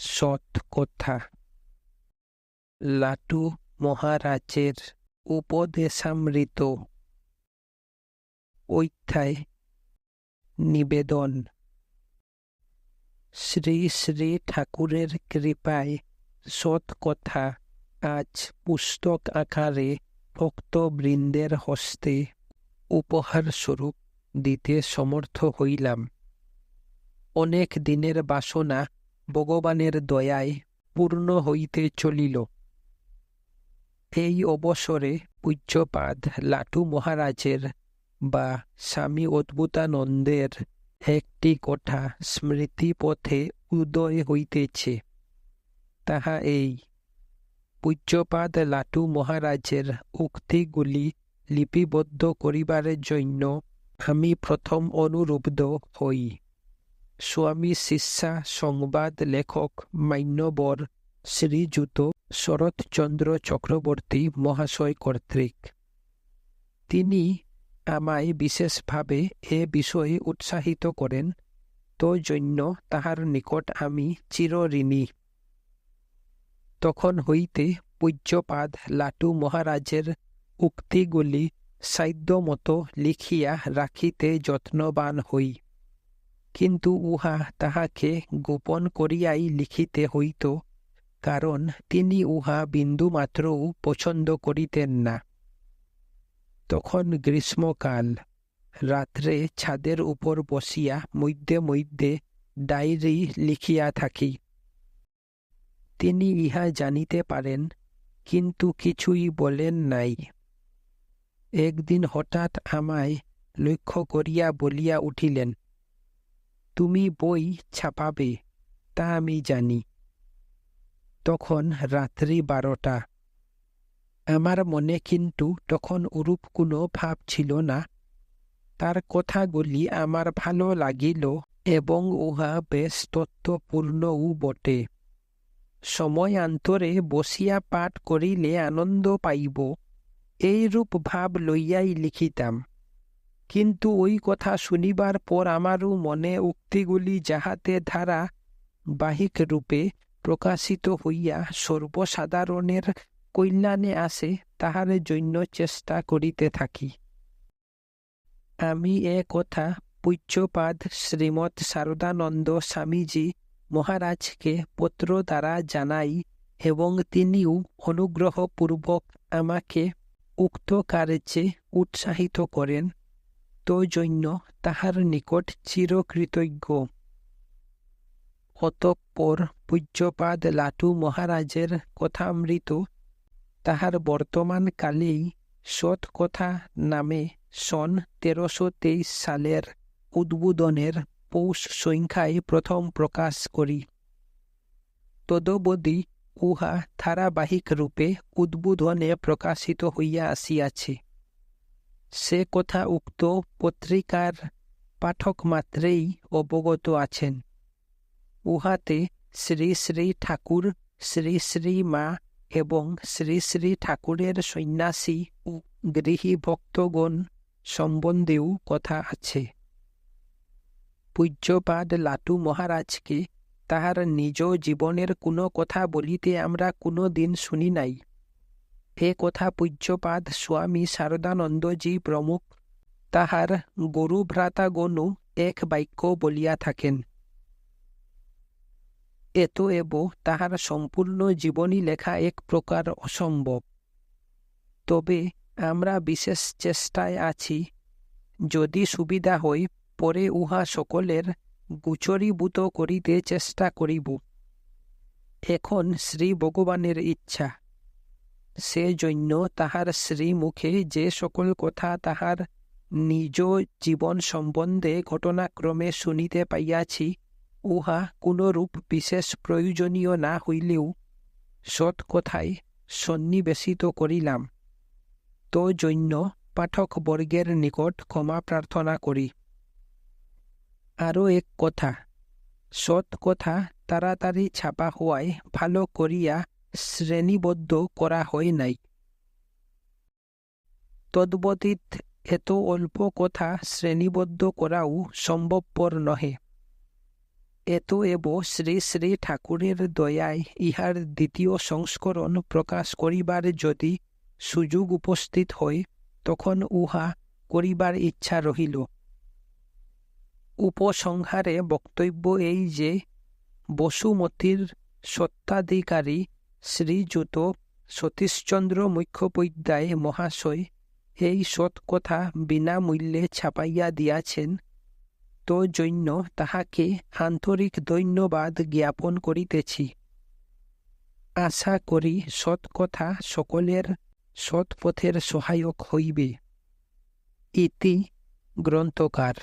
সৎ কথা। লাটু মহারাজের উপদেশামৃত। অধ্যায় নিবেদন। শ্রী শ্রী ঠাকুরের কৃপায় সৎ কথা আজ পুস্তক আকারে ভক্তবৃন্দের হস্তে উপহার স্বরূপ দিতে সমর্থ হইলাম। অনেক দিনের বাসনা ভগবানের দয়ায় পূর্ণ হইতে চলিল। এই অবসরে পূজ্যপাদ লাটু মহারাজের বা স্বামী অদ্ভুতানন্দের একটি কথা স্মৃতিপথে উদয় হইতেছে। তাহা এই, পূজ্যপাদ লাটু মহারাজের উক্তিগুলি লিপিবদ্ধ করিবার জন্য আমি প্রথম অনুরুদ্ধ হই। স্বামী শিষ্যা সংবাদ লেখক মান্যবর শ্রীযুত শরৎচন্দ্র চক্রবর্তী মহাশয় কর্তৃক। তিনি আমায় বিশেষভাবে এ বিষয়ে উৎসাহিত করেন, তো জন্য তাহার নিকট আমি চিরঋণী। তখন হইতে পূজ্যপাদ লাটু মহারাজের উক্তিগুলি সাধ্যমতো লিখিয়া রাখিতে যত্নবান হই। কিন্তু উহা তাহাকে গোপন করিয়াই লিখিতে হইত, কারণ তিনি উহা বিন্দুমাত্রও পছন্দ করিতেন না। তখন গ্রীষ্মকাল, রাত্রে ছাদের উপর বসিয়া মধ্যে মধ্যে ডায়েরি লিখিয়া থাকি। তিনি ইহা জানিতে পারেন, কিন্তু কিছুই বলেন নাই। একদিন হঠাৎ আমায় লক্ষ্য করিয়া বলিয়া উঠিলেন, তুমি বই ছাপাবে, তা আমি জানি। তখন রাত্রি 12টা। আমার মনে কিন্তু তখন ওরূপ কোনো ভাব ছিল না। তার কথাগুলি আমার ভালো লাগিল এবং উহা বেশ তত্ত্বপূর্ণও বটে। সময়ান্তরে বসিয়া পাঠ করিলে আনন্দ পাইব, এইরূপ ভাব লইয়াই লিখিতাম। কিন্তু ওই কথা শুনিবার পর আমারও মনে উক্তিগুলি যাহাতে ধারা বাহিক রূপে প্রকাশিত হইয়া সর্বসাধারণের কল্যাণে আসে, তাহার জন্য চেষ্টা করিতে থাকি। আমি এ কথা পূজ্যপাদ শ্রীমৎ শারদানন্দ স্বামীজি মহারাজকে পত্র দ্বারা জানাই এবং তিনিও অনুগ্রহপূর্বক আমাকে উক্ত কার্যে উৎসাহিত করেন, তো জন্য তাহার নিকট চিরকৃতজ্ঞ। অতঃপর পূজ্যপাদ লাটু মহারাজের কথামৃত তাহার বর্তমান কালেই সৎ কথা নামে সন 1323 সালের উদ্বোধনের পৌষ সংখ্যায় প্রথম প্রকাশ করি। তদবধি উহা ধারাবাহিক রূপে উদ্বোধনে প্রকাশিত হইয়া আসিয়াছে। সে কথা উক্ত পত্রিকার পাঠক মাত্রেই অবগত আছেন। উহাতে শ্রী শ্রী ঠাকুর, শ্রী শ্রী মা এবং শ্রী শ্রী ঠাকুরের সন্ন্যাসী ও গৃহী ভক্তগণ সম্বন্ধেও কথা আছে। পূজ্যপাদ লাটু মহারাজকে তাহার নিজ জীবনের কোনো কথা বলিতে আমরা কোনো দিন শুনি নাই। এ কথা পূজ্যপাদ স্বামী শারদানন্দজি প্রমুখ তাহার গুরুভ্রাতাগণও এক বাক্য বলিয়া থাকেন। এতএব তাহার সম্পূর্ণ জীবনী লেখা এক প্রকার অসম্ভব। তবে আমরা বিশেষ চেষ্টায় আছি, যদি সুবিধা হয় পরে উহা সকলের গোচরীভূত করিতে চেষ্টা করিব। এখন শ্রী ভগবানের ইচ্ছা, সে জন্য তাহার শ্রীমুখে যে সকল কথা তাহার নিজ জীবন সম্বন্ধে ঘটনাক্রমে শুনিতে পাইয়াছি, উহা কোনরূপ বিশেষ প্রয়োজনীয় না হইলেও সৎ কথায় সন্নিবেশিত করিলাম, তো জন্য পাঠকবর্গের নিকট ক্ষমা প্রার্থনা করি। আরও এক কথা, সৎ কথা তাড়াতাড়ি ছাপা হওয়ায় ভালো করিয়া শ্রেণীবদ্ধ করা হয় নাই। তদ্ব্যতীত এত অল্প কথা শ্রেণীবদ্ধ করাও সম্ভবপর নহে। এতএব শ্রী শ্রী ঠাকুরের দয়ায় ইহার দ্বিতীয় সংস্করণ প্রকাশ করিবার যদি সুযোগ উপস্থিত হয়, তখন উহা করিবার ইচ্ছা রহিল। উপসংহারে বক্তব্য এই যে, বসুমতীর স্বত্বাধিকারী শ্রীযুত সতীশচন্দ্র মুখোপাধ্যায় মহাশয় এই সৎকথা বিনামূল্যে ছাপাইয়া দিয়াছেন, তো জন্য তাহাকে আন্তরিক ধন্যবাদ জ্ঞাপন করিতেছি। আশা করি সৎকথা সকলের সৎপথের সহায়ক হইবে। ইতি গ্রন্থকার।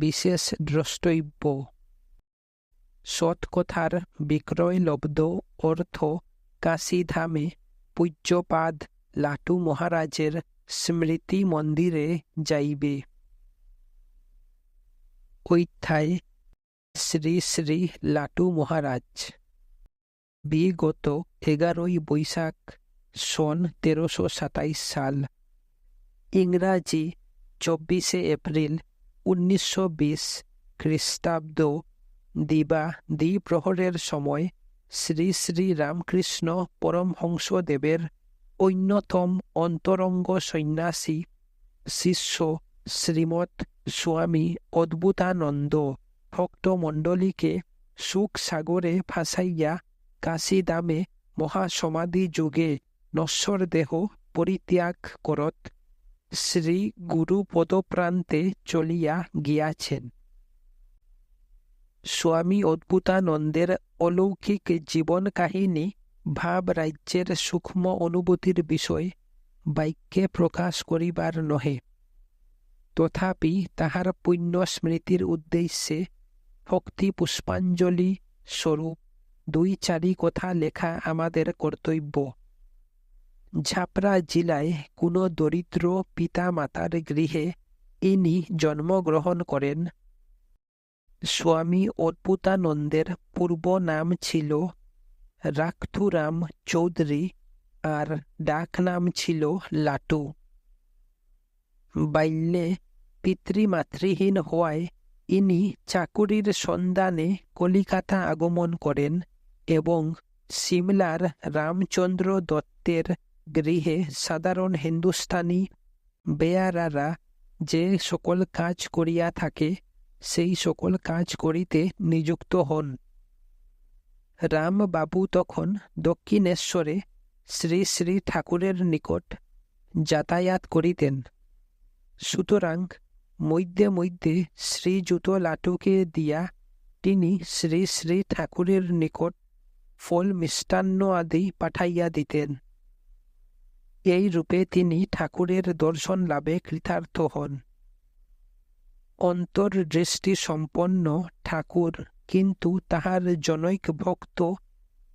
বিশেষ দ্রষ্টব্য: সৎকথার বিক্রয়লব্ধ অর্থ কাশীধামে পূজ্যপাদ লাটু মহারাজের স্মৃতি মন্দিরে যাইবে। অধ্যায়: শ্রী শ্রী লাটু মহারাজ। বিগত 11 বৈশাখ সন 1327 সাল, ইংরাজি 24 এপ্রিল 1920 খ্রিস্টাব্দ দিবা দ্বিপ্রহরের সময় শ্রী শ্রী রামকৃষ্ণ পরমহংসদেবের অন্যতম অন্তরঙ্গ সন্ন্যাসী শিষ্য শ্রীমৎ স্বামী অদ্ভুতানন্দ ভক্তমণ্ডলীকে সুখসাগরে ভাসাইয়া কাশীধামে মহাসমাধি যুগে নশ্বর দেহ পরিত্যাগ করত শ্রী গুরু পদপ্রান্তে চলিয়া গিয়াছেন। স্বামী অদ্ভুতানন্দের অলৌকিক জীবন কাহিনী ভাব রাজ্যের সূক্ষ্ম অনুভূতির বিষয় বাক্যে প্রকাশ করিবার নহে। তথাপি তাহার পুণ্য স্মৃতির উদ্দেশ্যে ভক্তি পুষ্পাঞ্জলি স্বরূপ 2-4 কথা লেখা আমাদের কর্তব্য। ঝাপড়া জেলায় কোনো দরিদ্র পিতা মাতার গৃহে ইনি জন্মগ্রহণ করেন। স্বামী অদ্ভুতানন্দের পূর্ব নাম ছিল রাখথুরাম চৌধুরী আর ডাক নাম ছিল লাটু। বাল্যে পিতৃমাতৃহীন হওয়ায় ইনি চাকুরির সন্ধানে কলিকাতা আগমন করেন এবং সিমলার রামচন্দ্র দত্তের গৃহে সাধারণ হিন্দুস্তানি বেয়ারারা যে সকল কাজ করিয়া থাকে সেই সকল কাজ করিতে নিযুক্ত হন। রামবাবু তখন দক্ষিণেশ্বরে শ্রী শ্রী ঠাকুরের নিকট যাতায়াত করিতেন। সুতরাং মধ্যে মধ্যে শ্রীযুত লাটুকে দিয়া তিনি শ্রী শ্রী ঠাকুরের নিকট ফল মিষ্টান্ন আদি পাঠাইয়া দিতেন। এই রূপে তিনি ঠাকুরের দর্শন লাভে কৃতার্থ হন। অন্তর্দৃষ্টি সম্পন্ন ঠাকুর কিন্তু তাহার জনৈক ভক্ত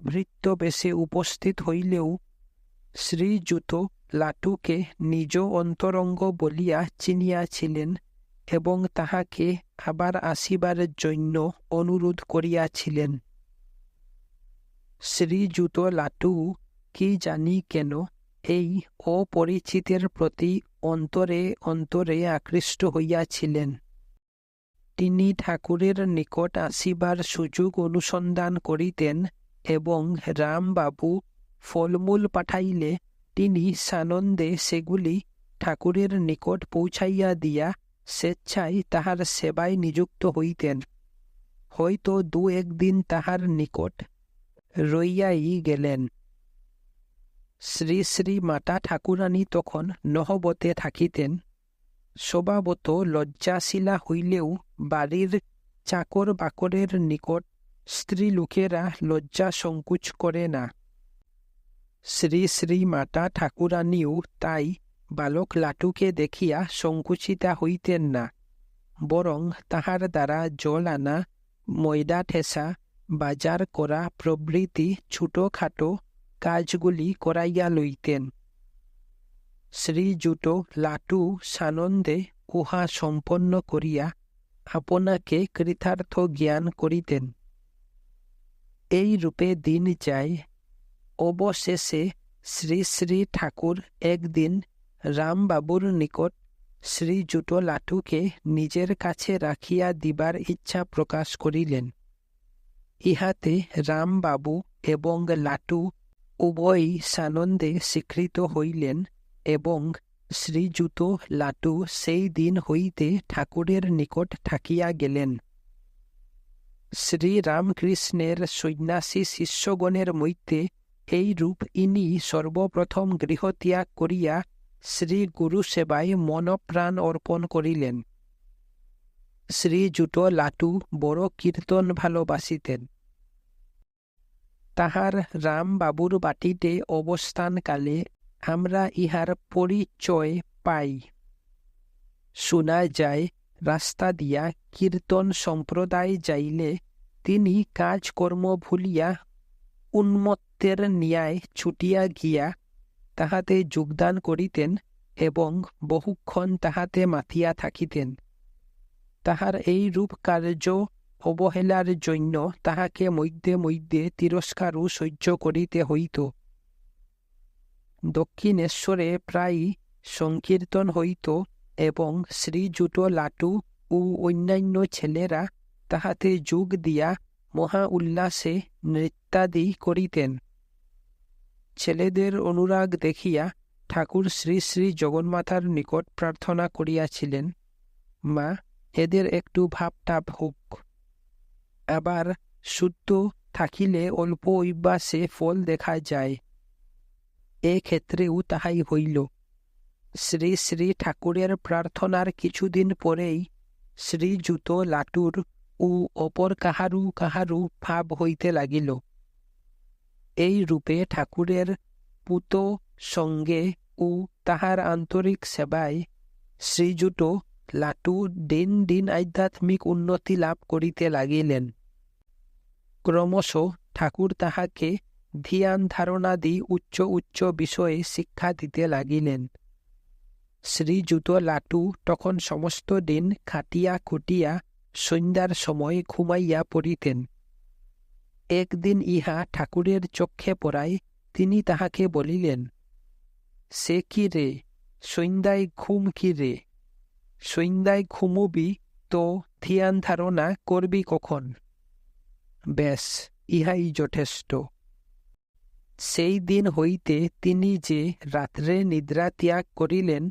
ভৃত্যবেশে উপস্থিত হইলেও শ্রীযুত লাটুকে নিজ অন্তরঙ্গ বলিয়া চিনিয়াছিলেন এবং তাহাকে আবার আসিবার জন্য অনুরোধ করিয়াছিলেন। শ্রীযুত লাটু কি জানি কেন এই অপরিচিতের প্রতি অন্তরে অন্তরে আকৃষ্ট হইয়াছিলেন। তিনি ঠাকুরের নিকট আসিবার সুযোগ অনুসন্ধান করিতেন এবং রামবাবু ফলমূল পাঠাইলে তিনি সানন্দে সেগুলি ঠাকুরের নিকট পৌঁছাইয়া দিয়া স্বেচ্ছায় তাহার সেবায় নিযুক্ত হইতেন। হয়তো 2-1 দিন তাহার নিকট রইয়াই গেলেন। শ্রী শ্রী মাতা ঠাকুরানী তখন নহবতে থাকিতেন। স্বভাবত লজ্জাশীলা হইলেও বাড়ির চাকর বাকরের নিকট স্ত্রীলোকেরা লজ্জা সংকোচ করে না। শ্রী শ্রী মাতা ঠাকুরানীও তাই বালক লাটুকে দেখিয়া সংকুচিতা হইতেন না, বরং তাহার দ্বারা জল আনা, ময়দা ঠেসা, বাজার করা প্রভৃতি ছোটখাটো কাজগুলি করাইয়া লইতেন। শ্রীযুত লাটু সানন্দে উহা সম্পন্ন করিয়া আপনাকে কৃতার্থ জ্ঞান করিতেন। এই রূপে দিন যায়। অবশেষে শ্রী শ্রী ঠাকুর একদিন রামবাবুর নিকট শ্রীযুত লাটুকে নিজের কাছে রাখিয়া দিবার ইচ্ছা প্রকাশ করিলেন। ইহাতে রামবাবু এবং লাটু উভয়ই সানন্দে স্বীকৃত হইলেন এবং শ্রীযুত লাটু সেই দিন হইতে ঠাকুরের নিকট থাকিয়া গেলেন। শ্রীরামকৃষ্ণের সন্ন্যাসী শিষ্যগণের মধ্যে এইরূপ ইনি সর্বপ্রথম গৃহত্যাগ করিয়া শ্রী গুরু সেবায় মনপ্রাণ অর্পণ করিলেন। শ্রীযুত লাটু বড় কীর্তন ভালোবাসিতেন। তাহার রামবাবুর বাটিতে অবস্থানকালে আমরা ইহার পরিচয় পাই। শোনা যায়, রাস্তা দিয়া কীর্তন সম্প্রদায় যাইলে তিনি কাজকর্ম ভুলিয়া উন্মত্তের ন্যায় ছুটিয়া গিয়া তাহাতে যোগদান করিতেন এবং বহুক্ষণ তাহাতে মাতিয়া থাকিতেন। তাহার এই রূপ কার্য অবহেলার জন্য তাহাকে মধ্যে মধ্যে তিরস্কারও সহ্য করিতে হইত। দক্ষিণেশ্বরে প্রায়ই সংকীর্তন হইত এবং শ্রীযুত লাটু ও অন্যান্য ছেলেরা তাহাতে যোগ দিয়া মহা উল্লাসে নৃত্যাদি করিতেন। ছেলেদের অনুরাগ দেখিয়া ঠাকুর শ্রী শ্রী জগন্মাতার নিকট প্রার্থনা করিয়াছিলেন, মা, এদের একটু ভাবটাপ হোক। আবার শুদ্ধ থাকিলে অল্প অভ্যাসে ফল দেখা যায়। ক্ষেত্রেও তাহাই হইল। শ্রী শ্রী ঠাকুরের প্রার্থনার কিছুদিন পরেই শ্রীযুত লাটুর ও অপর কাহারু কাহারু ভাব হইতে লাগিল। এই রূপে ঠাকুরের পূত সঙ্গে ও তাহার আন্তরিক সেবায় শ্রীযুত লাটু দিন দিন আধ্যাত্মিক উন্নতি লাভ করিতে লাগিলেন। ক্রমশ ঠাকুর তাহাকে ধ্যান ধারণাদি উচ্চ উচ্চ বিষয়ে শিক্ষা দিতে লাগিলেন। শ্রীযুত লাটু তখন সমস্ত দিন খাটিয়া খুটিয়া সন্ধ্যার সময় ঘুমাইয়া পড়িতেন। একদিন ইহা ঠাকুরের চক্ষে পড়ায় তিনি তাহাকে বলিলেন, সে কি রে, সন্ধ্যায় ঘুম কি রে? সন্ধ্যায় ঘুমুবি তো ধ্যান ধারণা করবি কখন? ব্যাস, ইহাই যথেষ্ট। সেই দিন হইতে তিনি যে রাত্রে নিদ্রা ত্যাগ করিলেন,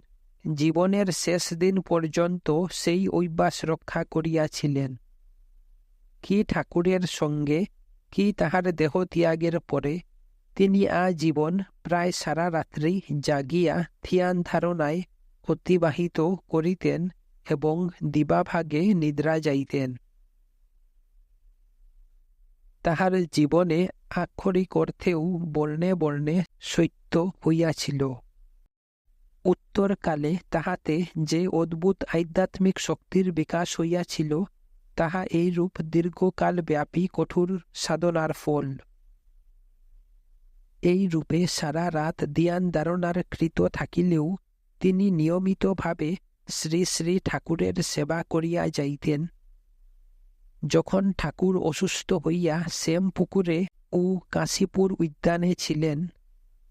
জীবনের শেষ দিন পর্যন্ত সেই অভ্যাস রক্ষা করিয়াছিলেন। কি ঠাকুরের সঙ্গে, কি তাহার দেহ ত্যাগের পরে তিনি আজীবন প্রায় সারা রাত্রি জাগিয়া ধ্যান ধারণায় অতিবাহিত করিতেন এবং দিবাভাগে নিদ্রা যাইতেন। তাহার জীবনে আক্ষরিক অর্থেও বর্ণে বর্ণে সত্য হইয়াছিল। উত্তরকালে তাহাতে যে অদ্ভুত আধ্যাত্মিক শক্তির বিকাশ হইয়াছিল, তাহা এইরূপ দীর্ঘকাল ব্যাপী কঠোর সাধনার ফল। এই রূপে সারা রাত ধ্যান ধারণার কৃত থাকিলেও তিনি নিয়মিতভাবে শ্রী শ্রী ঠাকুরের সেবা করিয়া যাইতেন। যখন ঠাকুর অসুস্থ হইয়া শ্যামপুকুরে ও কাশীপুর উদ্যানে ছিলেন,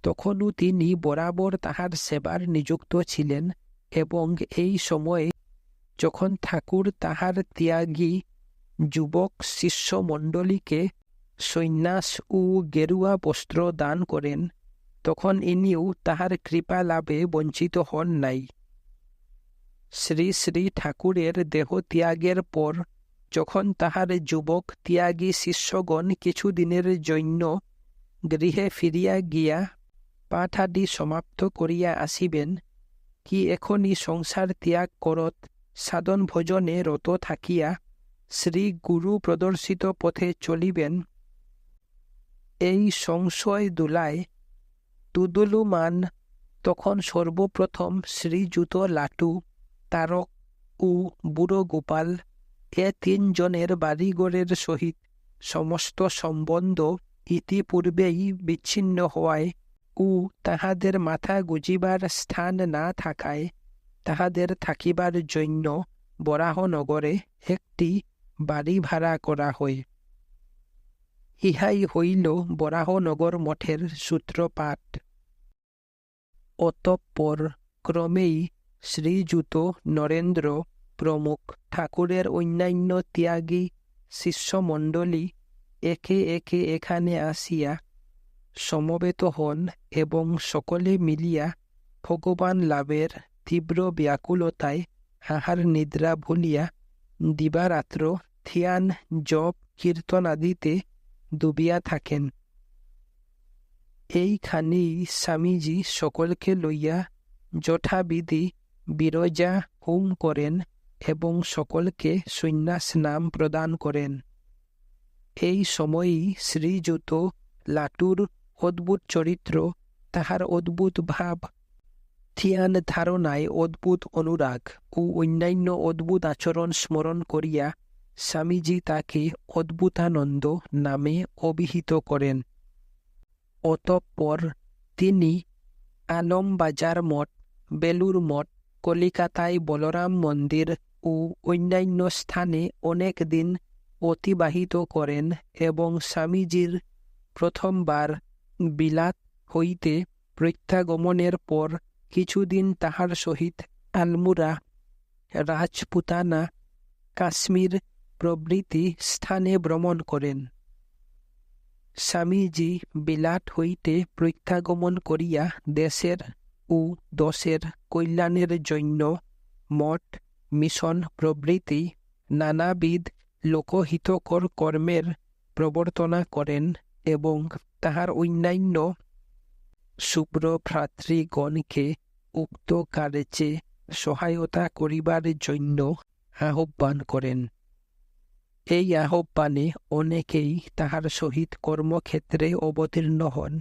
তখনও তিনি বরাবর তাহার সেবার নিযুক্ত ছিলেন এবং এই সময়ে যখন ঠাকুর তাহার ত্যাগী যুবক শিষ্যমণ্ডলীকে সন্ন্যাস ও গেরুয়া বস্ত্র দান করেন, তখন ইনিও তাহার কৃপা লাভে বঞ্চিত হন নাই। শ্রী শ্রী ঠাকুরের দেহ ত্যাগের পর যখন তাহার যুবক ত্যাগী শিষ্যগণ কিছুদিনের জন্য গৃহে ফিরিয়া গিয়া পাঠাদি সমাপ্ত করিয়া আসিবেন, কি এখনই সংসার ত্যাগ করত সাধন ভোজনে রত থাকিয়া শ্রী গুরু প্রদর্শিত পথে চলিবেন, এই সংশয় দোলায় তুদুলুমান তখন সর্বপ্রথম শ্রীযুত লাটু, তারক ও বুড়ো গোপাল তিনজনের বাড়িঘরের সহিত সমস্ত সম্বন্ধ ইতিপূর্বেই বিচ্ছিন্ন হওয়ায় ও তাহাদের মাথা গুজিবার স্থান না থাকায় তাহাদের থাকিবার জন্য বরাহনগরে একটি বাড়ি ভাড়া করা হয়। ইহাই হইল বরাহনগর মঠের সূত্রপাত। অতঃপর ক্রমেই শ্রীযুত নরেন্দ্র প্রমুখ ঠাকুরের অন্যান্য ত্যাগী শিষ্যমণ্ডলী একে একে এখানে আসিয়া সমবেত হন এবং সকলে মিলিয়া ভগবান লাভের তীব্র ব্যাকুলতায় আহার নিদ্রা ভুলিয়া দিবারাত্র ধ্যান জপ কীর্তন আদিতে ডুবিয়া থাকেন। এইখানেই স্বামীজি সকলকে লইয়া যথাবিধি বিরজা হোম করেন এবং সকলকে সন্ন্যাস নাম প্রদান করেন। এই সময়েই শ্রীযুত লাটুর অদ্ভুত চরিত্র, তাহার অদ্ভুত ভাব, ধ্যান ধারণায় অদ্ভুত অনুরাগ ও অন্যান্য অদ্ভুত আচরণ স্মরণ করিয়া স্বামীজি তাকে অদ্ভুতানন্দ নামে অভিহিত করেন। অতঃপর তিনি আলমবাজার মঠ, বেলুর মঠ, কলিকাতায় বলরাম মন্দির ও অন্যান্য স্থানে অনেক দিন অতিবাহিত করেন এবং স্বামীজির প্রথমবার বিলাত হইতে প্রত্যাগমনের পর কিছুদিন তাহার সহিত আলমোড়া, রাজপুতানা, কাশ্মীর প্রভৃতি স্থানে ভ্রমণ করেন। স্বামীজি বিলাত হইতে প্রত্যাগমন করিয়া দেশের ও দশের কল্যাণের জন্য মঠ, মিশন প্রভৃতি নানাবিধ লোকহিতকর কর্মের প্রবর্তনা করেন এবং তাহার অন্যান্য শুভ্র ভ্রাতৃগণকে উক্ত কার্যে সহায়তা করিবার জন্য আহ্বান করেন। এই আহ্বানে অনেকেই তাহার সহিত কর্মক্ষেত্রে অবতীর্ণ হন,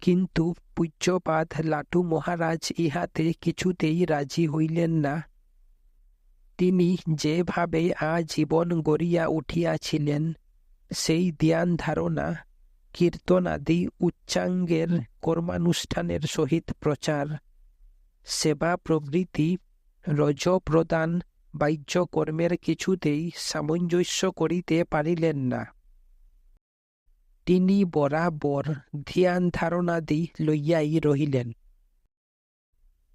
কিন্তু পূজ্যপাদ লাটু মহারাজ ইহাতে কিছুতেই রাজি হইলেন না। তিনি যেভাবে আজীবন গড়িয়া উঠিয়াছিলেন, সেই ধ্যান ধারণা, কীর্তনাদি উচ্চাঙ্গের কর্মানুষ্ঠানের সহিত প্রচার, সেবা প্রভৃতি রজপ্রদান বাহ্যকর্মের কিছুতেই সামঞ্জস্য করিতে পারিলেন না। তিনি বরাবর ধ্যান ধারণাদি লইয়াই রহিলেন।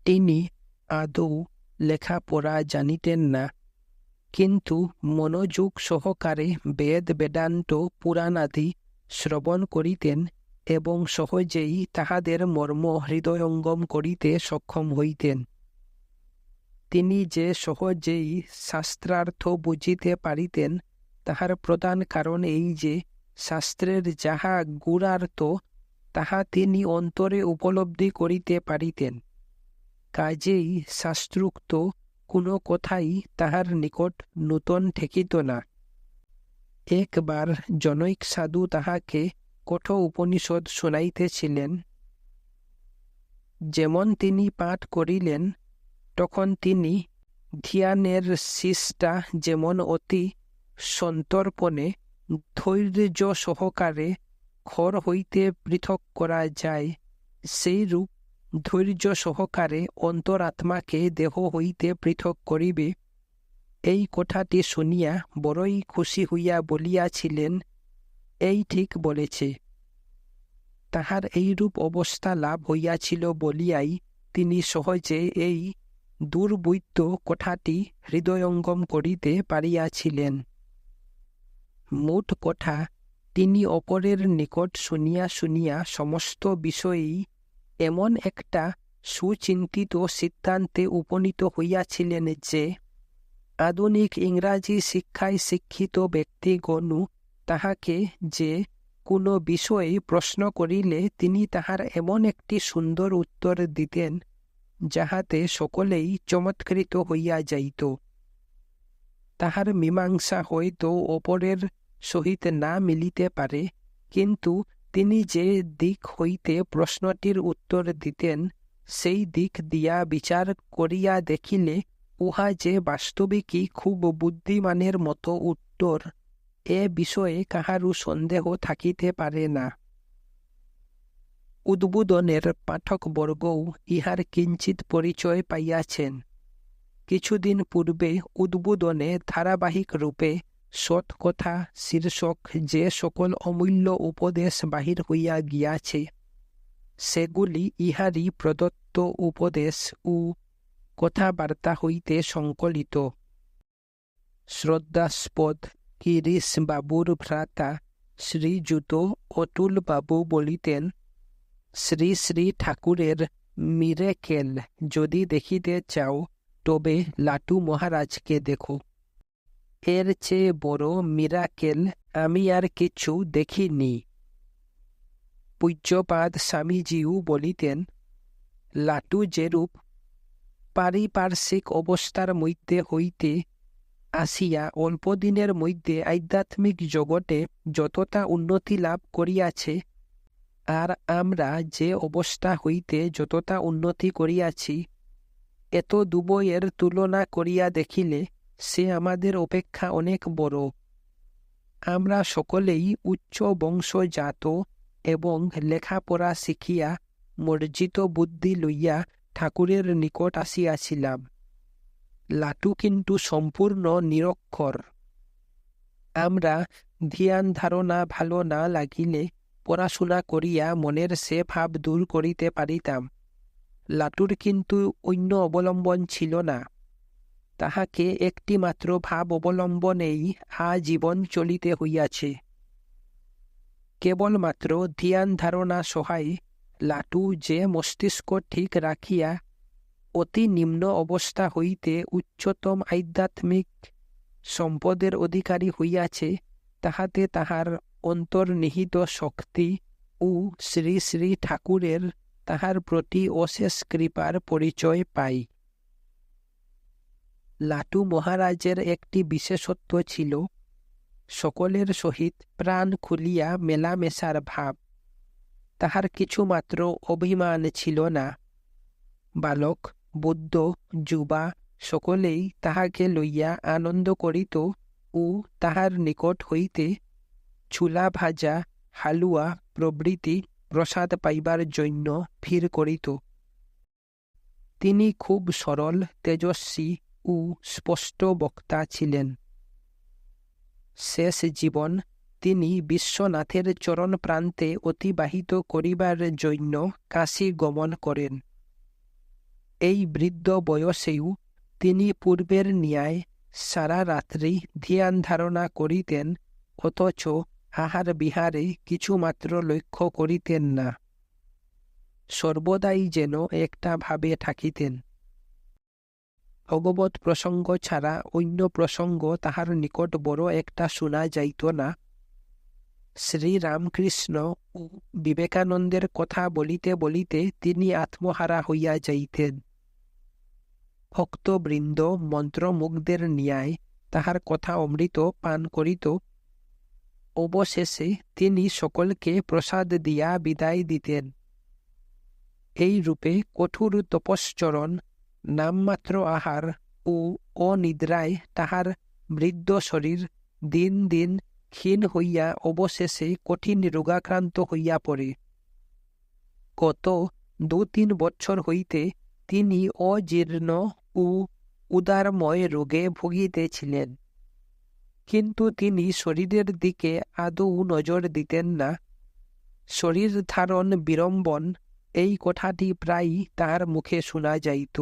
তিনি আদৌ লেখাপড়া জানিতেন না, কিন্তু মনোযোগ সহকারে বেদ বেদান্ত পুরাণাদি শ্রবণ করিতেন এবং সহজেই তাহাদের মর্ম হৃদয়ঙ্গম করিতে সক্ষম হইতেন। তিনি যে সহজেই শাস্ত্রার্থ বুঝিতে পারিতেন, তাহার প্রধান কারণ এই যে শাস্ত্রের যাহা গূঢ়ার্থ তাহা তিনি অন্তরে উপলব্ধি করিতে পারিতেন। কাজেই শাস্ত্রোক্ত কোনো কথাই তাহার নিকট নূতন ঠেকিত না। একবার জনৈক সাধু তাহাকে কঠ উপনিষদ শুনাইতেছিলেন। যেমন তিনি পাঠ করিলেন, তখন তিনি ধ্যানের শিষ্টা যেমন অতি সন্তর্পণে ধৈর্য সহকারে খড় হইতে পৃথক করা যায়, সেইরূপ ধৈর্য সহকারে অন্তরাত্মাকে দেহ হইতে পৃথক করিবে, এই কথাটি শুনিয়া বড়ই খুশি হইয়া বলিয়াছিলেন, এই ঠিক বলেছে। তাহার এইরূপ অবস্থা লাভ হইয়াছিল বলিয়াই তিনি সহজে এই দুর্বোধ্য কথাটি হৃদয়ঙ্গম করিতে পারিয়াছিলেন। মোট কথা, তিনি অপরের নিকট শুনিয়া শুনিয়া সমস্ত বিষয়েই এমন একটা সুচিন্তিত সিদ্ধান্তে উপনীত হইয়াছিলেন যে আধুনিক ইংরাজি শিক্ষায় শিক্ষিত ব্যক্তিগণও তাহাকে যে কোনো বিষয়ে প্রশ্ন করিলে তিনি তাহার এমন একটি সুন্দর উত্তর দিতেন, যাহাতে সকলেই চমৎকৃত হইয়া যাইত। তাহার মীমাংসা হয়তো অপরের সহিত না মিলিতে পারে, কিন্তু তিনি যে দিক হইতে প্রশ্নটির উত্তর দিতেন, সেই দিক দিয়া বিচার করিয়া দেখিলে উহা যে বাস্তবিকই খুব বুদ্ধিমানের মতো উত্তর, এ বিষয়ে কাহারও সন্দেহ থাকিতে পারে না। উদ্বোধনের পাঠকবর্গও ইহার কিঞ্চিৎ পরিচয় পাইয়াছেন। কিছুদিন পূর্বে উদ্বোধনে ধারাবাহিক রূপে সৎকথা শীর্ষক যে সকল অমূল্য উপদেশ বাহির হইয়া গিয়াছে, সেগুলি ইহারই প্রদত্ত উপদেশ ও কথাবার্তা হইতে সংকলিত। শ্রদ্ধাস্পদ গিরিশ বাবুর ভ্রাতা শ্রীযুত অতুল বাবু বলিতেন, শ্রী শ্রী ঠাকুরের মিরেকেল যদি দেখিতে চাও তবে লাটু মহারাজকে দেখো। এর চেয়ে বড় মিরাকেল আমি আর কিছু দেখিনি। পূজ্যপাদ স্বামীজিও বলিতেন, লাটু যেরূপ পারিপার্শ্বিক অবস্থার মধ্যে হইতে আসিয়া অল্প দিনের মধ্যে আধ্যাত্মিক জগতে যতটা উন্নতি লাভ করিয়াছে, আর আমরা যে অবস্থা হইতে যতটা উন্নতি করিয়াছি, এত দুবয়ের তুলনা করিয়া দেখিলে সে আমাদের অপেক্ষা অনেক বড়। আমরা সকলেই উচ্চ বংশজাত এবং লেখাপড়া শিখিয়া মর্জিত বুদ্ধি লইয়া ঠাকুরের নিকট আসিয়াছিলাম। লাটু কিন্তু সম্পূর্ণ নিরক্ষর। আমরা ধ্যান ধারণা ভালো না লাগিলে পড়াশোনা করিয়া মনের সে ভাব দূর করিতে পারিতাম। লাটুর কিন্তু অন্য অবলম্বন ছিল না। তাহাকে একটি মাত্র ভাব অবলম্বনেই আজীবন চলিতে হইয়াছে। কেবলমাত্র ধ্যান ধারণা সহায় লাটু যে মস্তিষ্ক ঠিক রাখিয়া অতি নিম্ন অবস্থা হইতে উচ্চতম আধ্যাত্মিক সম্পদের অধিকারী হইয়াছে, তাহাতে তাহার অন্তর্নিহিত শক্তি ও শ্রী শ্রী ঠাকুরের তাহার প্রতি অশেষ কৃপার পরিচয় পাই। লাটু মহারাজের একটি বিশেষত্ব ছিল সকলের সহিত প্রাণ খুলিয়া মেলামেশার ভাব। তাহার কিছুমাত্র অভিমান ছিল না। বালক, বুদ্ধ, যুবা সকলেই তাহাকে লইয়া আনন্দ করিত ও তাহার নিকট হইতে ছুলা ভাজা, হালুয়া প্রভৃতি প্রসাদ পাইবার জন্য ভিড় করিত। তিনি খুব সরল, তেজস্বী ও স্পষ্ট বক্তা ছিলেন। শেষ জীবন তিনি বিশ্বনাথের চরণ প্রান্তে অতিবাহিত করিবার জন্য কাশী গমন করেন। এই বৃদ্ধ বয়সেও তিনি পূর্বের ন্যায় সারা রাত্রি ধ্যান ধারণা করিতেন, অথচ আহার বিহারে কিছুমাত্র লক্ষ্য করিতেন না। সর্বদাই যেন একটা ভাবে থাকিতেন। ভগবৎ প্রসঙ্গ ছাড়া অন্য প্রসঙ্গ তাহার নিকট বড় একটা শোনা যাইত না। শ্রীরামকৃষ্ণ ও বিবেকানন্দের কথা বলিতে বলিতে তিনি আত্মহারা হইয়া যাইতেন। ভক্তবৃন্দ মন্ত্রমুগ্ধের ন্যায় তাহার কথা অমৃত পান করিত। অবশেষে তিনি সকলকে প্রসাদ দিয়া বিদায় দিতেন। এই রূপে কঠোর তপশ্চরণ, নামমাত্র আহার ও অনিদ্রায় তাহার বৃদ্ধ শরীর দিন দিন ক্ষীণ হইয়া অবশেষে কঠিন রোগাক্রান্ত হইয়া পড়ে। গত 2-3 বৎসর হইতে তিনি অজীর্ণ ও উদারময় রোগে ভুগিতেছিলেন। কিন্তু তিনি শরীরের দিকে আদৌ নজর দিতেন না। শরীর ধারণ বিড়ম্বন, এই কথাটি প্রায়ই তাহার মুখে শোনা যাইত।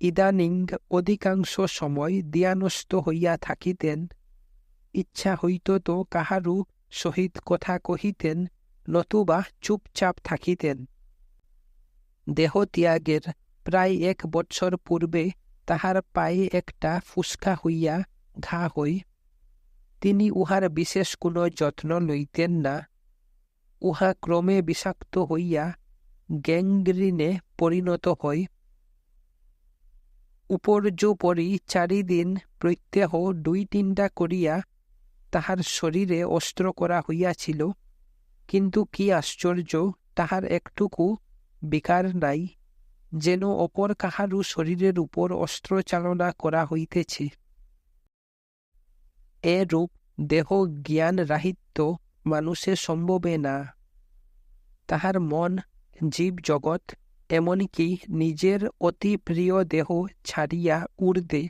ইদানিং অধিকাংশ সময় ধ্যানস্থ হইয়া থাকিতেন। ইচ্ছা হইত তো কাহারও সহিত কথা কহিতেন, নতুবা চুপচাপ থাকিতেন। দেহত্যাগের প্রায় 1 বৎসর পূর্বে তাহার পায়ে একটা ফুসকা হইয়া ঘা হয়। তিনি উহার বিশেষ কোনো যত্ন লইতেন না। উহা ক্রমে বিষাক্ত হইয়া গ্যাংগ্রিনে পরিণত হয়। উপর্যুপরি 4 দিন প্রত্যহ 2-3টা করিয়া তাহার শরীরে অস্ত্র করা হইয়াছিল, কিন্তু কি আশ্চর্য, তাহার একটুকু বিকার নাই, যেন অপর কাহারও শরীরের উপর অস্ত্র চালনা করা হইতেছে। এরূপ দেহ জ্ঞান রাহিত্য মানুষের সম্ভবে না। তাহার মন, জীব জগৎ, এমনকি নিজের অতি প্রিয় দেহ ছাড়িয়া ঊর্ধ্বে,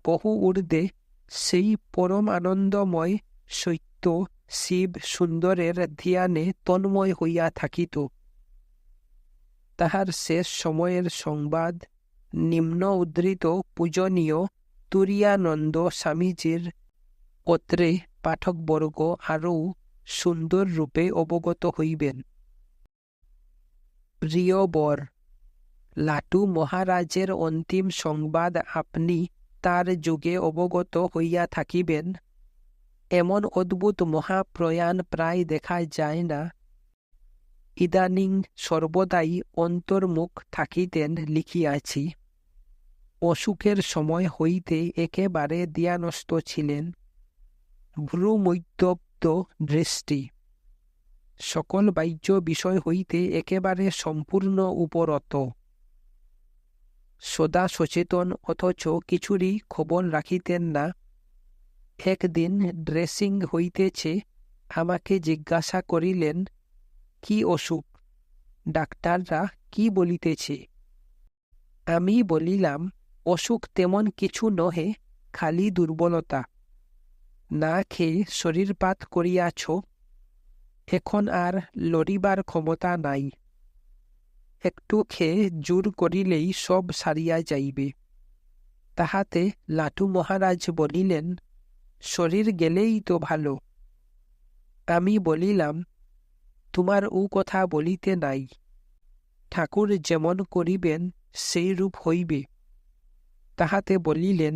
বহু ঊর্ধ্বে সেই পরম আনন্দময় সত্য শিব সুন্দরের ধ্যানে তন্ময় হইয়া থাকিত। তাহার শেষ সময়ের সংবাদ নিম্ন উদ্ধৃত পূজনীয় তুরীয়ানন্দ স্বামীজীর পত্রে পাঠকবর্গ আরও সুন্দর রূপে অবগত হইবেন। প্রিয় বর, লাটু মহারাজের অন্তিম সংবাদ আপনি তার যুগে অবগত হইয়া থাকিবেন। এমন অদ্ভুত মহাপ্রয়াণ প্রায় দেখা যায় না। ইদানিং সর্বদাই অন্তর্মুখ থাকিতেন লিখিয়াছি। অসুখের সময় হইতে একেবারে ধ্যানস্থ ছিলেন। ভ্রূমধ্যস্থ দৃষ্টি, সকল বাহ্য বিষয় হইতে একেবারে সম্পূর্ণ উপরত, সদা সচেতন, অথচ কিছুরই খবর রাখিতেন না। একদিন ড্রেসিং হইতেছে, আমাকে জিজ্ঞাসা করিলেন, কি অসুখ, ডাক্তাররা কি বলিতেছে? আমি বলিলাম, অসুখ তেমন কিছু নহে, খালি দুর্বলতা। না খেয়ে শরীরপাত করিয়াছ, এখন আর লড়িবার ক্ষমতা নাই। একটু খেয়ে জোর করিলেই সব সারিয়া যাইবে। তাহাতে লাটু মহারাজ বলিলেন, শরীর গেলেই তো ভালো। আমি বলিলাম, তোমার ও কথা বলিতে নাই। ঠাকুর যেমন করিবেন সেই রূপ হইবে। তাহাতে বলিলেন,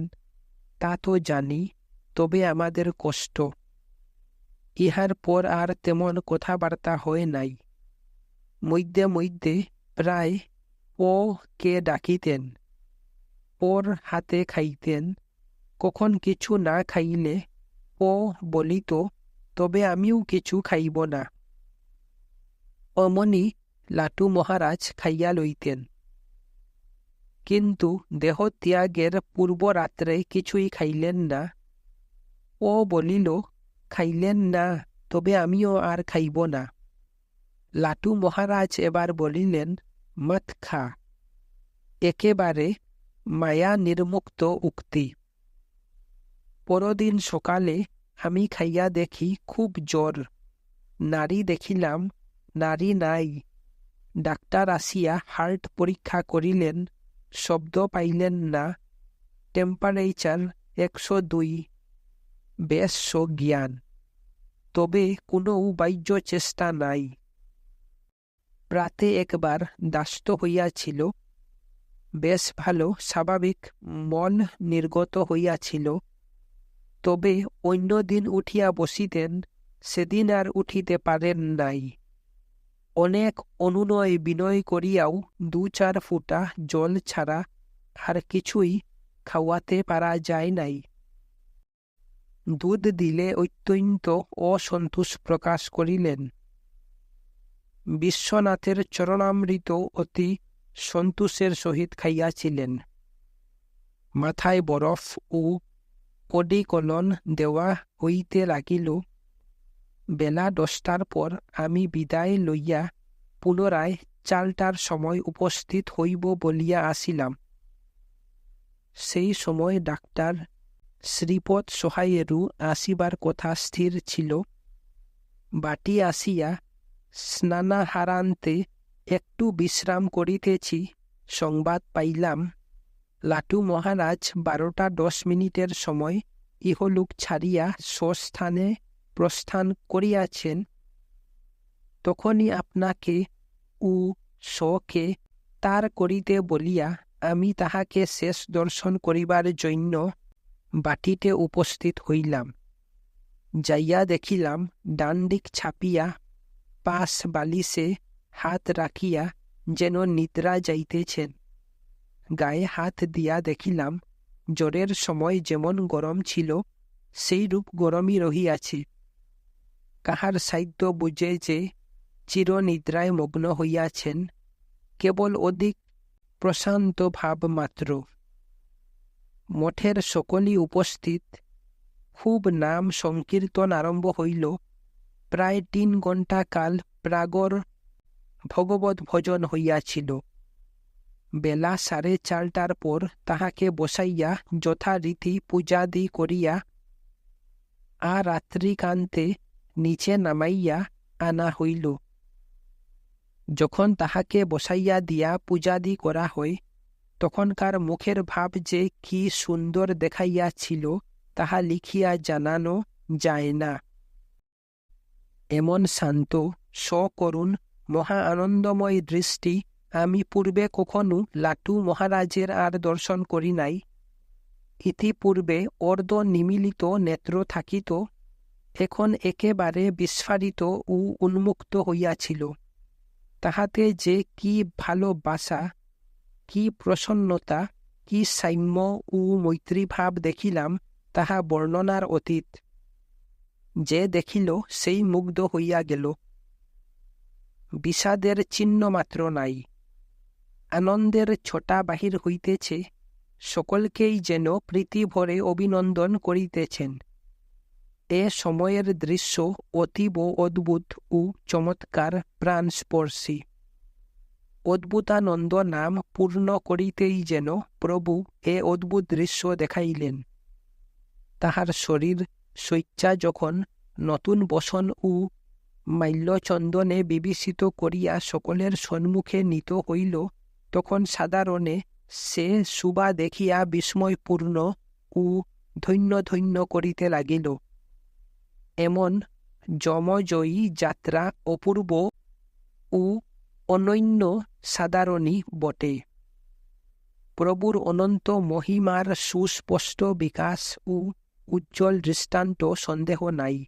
তা তো জানি, তবে আমাদের কষ্ট। ইহার পর আর তেমন কথাবার্তা হয় নাই। মধ্যে মধ্যে প্রায় ও কে ডাকিতেন, ওর হাতে খাইতেন। কখন কিছু না খাইলে ও বলিত, তবে আমিও কিছু খাইব না। অমনি লাটু মহারাজ খাইয়া লইতেন। কিন্তু দেহত্যাগের পূর্ব রাত্রে কিছুই খাইলেন না। ও বলিল, খাইলেন না, তবে আমিও আর খাইব না। লাটু মহারাজ এবার বলিলেন, মত খা। একেবারে মায়া নির্মুক্ত উক্তি। পরদিন সকালে আমি খাইয়া দেখি খুব জ্বর। নাড়ি দেখিলাম, নাড়ি নাই। ডাক্তার আসিয়া হার্ট পরীক্ষা করিলেন, শব্দ পাইলেন না। টেম্পারেচার 102, বেশ জ্ঞান, তবে কোনো বাহ্য চেষ্টা নাই। প্রাতে একবার দাস্ত হইয়াছিল, বেশ ভালো স্বাভাবিক মল নির্গত হইয়াছিল। তবে অন্য দিন উঠিয়া বসিতেন, সেদিন আর উঠিতে পারেন নাই। অনেক অনুনয় বিনয় করিয়াও 2-4 ফুটা জল ছাড়া আর কিছুই খাওয়াতে পারা যায় নাই। দুধ দিলে অত্যন্ত অসন্তোষ প্রকাশ করিলেন। বিশ্বনাথের চরণামৃত অতি সন্তোষের সহিত খাইয়াছিলেন। মাথায় বরফ ও কডিকলন দেওয়া হইতে লাগিল। বেলা 10টার পর আমি বিদায় লইয়া পুনরায় 4টার সময় উপস্থিত হইব বলিয়া আসিলাম। সেই সময় ডাক্তার শ্রীপদ সহায়েরও আসিবার কথা স্থির ছিল। বাটি আসিয়া স্নানাহারান্তে একটু বিশ্রাম করিতেছি, সংবাদ পাইলাম, লাটু মহারাজ 12:10 সময় ইহলোক ছাড়িয়া স্বস্থানে প্রস্থান করিয়াছেন। তখনই আপনাকে ও শকে তার করিতে বলিয়া আমি তাহাকে শেষ দর্শন করিবার জন্য বাটিতে উপস্থিত হইলাম। যাইয়া দেখিলাম, ডান্ডিক ছাপিয়া পাশ বালিশে হাত রাখিয়া যেন নিদ্রা যাইতেছেন। গায়ে হাত দিয়া দেখিলাম, জ্বরের সময় যেমন গরম ছিল সেইরূপ গরমই রহিয়াছে। কাহার সাধ্য বুঝে যে চিরনিদ্রায় মগ্ন হইয়াছেন, কেবল অধিক প্রশান্ত ভাব মাত্র। মঠের সকলই উপস্থিত। খুব নাম সংকীর্তন আরম্ভ হইল। প্রায় 3 ঘণ্টা কাল প্রাগর ভগবত ভজন হইয়াছিল। বেলা 4:30টার পর তাহাকে বসাইয়া যথারীতি পূজাদি করিয়া আর রাত্রিকান্তে নিচে নামাইয়া আনা হইল। যখন তাহাকে বসাইয়া দিয়া পূজাদি করা হয়, তখনকার মুখের ভাব যে কি সুন্দর দেখাইয়াছিল তাহা লিখিয়া জানানো যায় না। এমন শান্ত, সকরুণ, মহা আনন্দময় দৃষ্টি আমি পূর্বে কখনো লাটু মহারাজের আর দর্শন করি নাই। ইতিপূর্বে অর্ধ নিমীলিত নেত্র থাকিত, এখন একেবারে বিস্ফারিত ও উন্মুক্ত হইয়াছিল। তাহাতে যে কি ভালোবাসা, কি প্রসন্নতা, কি সাম্য ও মৈত্রীভাব দেখিলাম তাহা বর্ণনার অতীত। যে দেখিল সেই মুগ্ধ হইয়া গেল। বিষাদের চিহ্ন মাত্র নাই। আনন্দের ছটা বাহির হইতেছে, সকলকেই যেন প্রীতি ভরে অভিনন্দন করিতেছেন। এ সময়ের দৃশ্য অতীব অদ্ভুত ও চমৎকার, প্রাণস্পর্শী। অদ্ভুতানন্দ নাম পূর্ণ করিতেই যেন প্রভু এ অদ্ভুত দৃশ্য দেখাইলেন। তাহার শরীর শয্যা যখন নতুন বসন ও মাল্যচন্দনে বিভূষিত করিয়া সকলের সম্মুখে নীত হইল, তখন সাধারণে সে শোভা দেখিয়া বিস্ময়পূর্ণ ও ধন্য ধন্য করিতে লাগিল। এমন যমজয়ী যাত্রা অপূর্ব ও অনন্য সাধারণই বটে। প্রভুর অনন্ত মহিমার সুস্পষ্ট বিকাশ ও উজ্জ্বল দৃষ্টান্ত সন্দেহ নাই।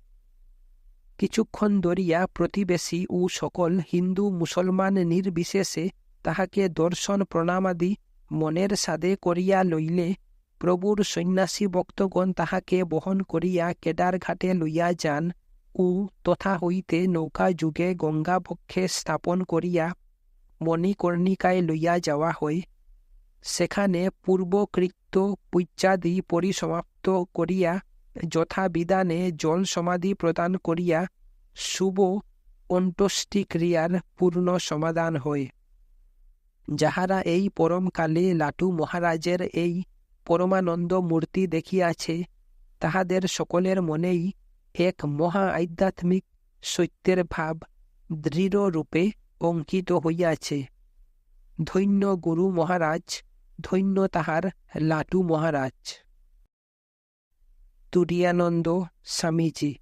কিছুক্ষণ ধরিয়া প্রতিবেশী ও সকল হিন্দু মুসলমান নির্বিশেষে তাহাকে দর্শন প্রণামাদি মনের সাধে করিয়া লইলে প্রভুর সন্ন্যাসী ভক্তগণ তাহাকে বহন করিয়া কেদার ঘাটে লইয়া যান ও তথা হইতে নৌকা যুগে গঙ্গা বক্ষে স্থাপন করিয়া মণিকর্ণিকায় লইয়া যাওয়া হয়। সেখানে পূর্বকৃত্য পূজ্যাদি পরিসমাপ্ত করিয়া যথাবিধানে জল সমাধি প্রদান করিয়া শুভ অন্ত্যেষ্টিক্রিয়ার পূর্ণ সমাধান হয়। যাহারা এই পরমকালে লাটু মহারাজের এই পরমানন্দ মূর্তি দেখিয়াছে, তাহাদের সকলের মনেই এক মহা আধ্যাত্মিক সত্যের ভাব দৃঢ়রূপে অঙ্কিত হইয়াছে। ধন্য গুরু মহারাজ, ধন্য তাহার লাটু মহারাজ। তুরীয়ানন্দ স্বামীজি।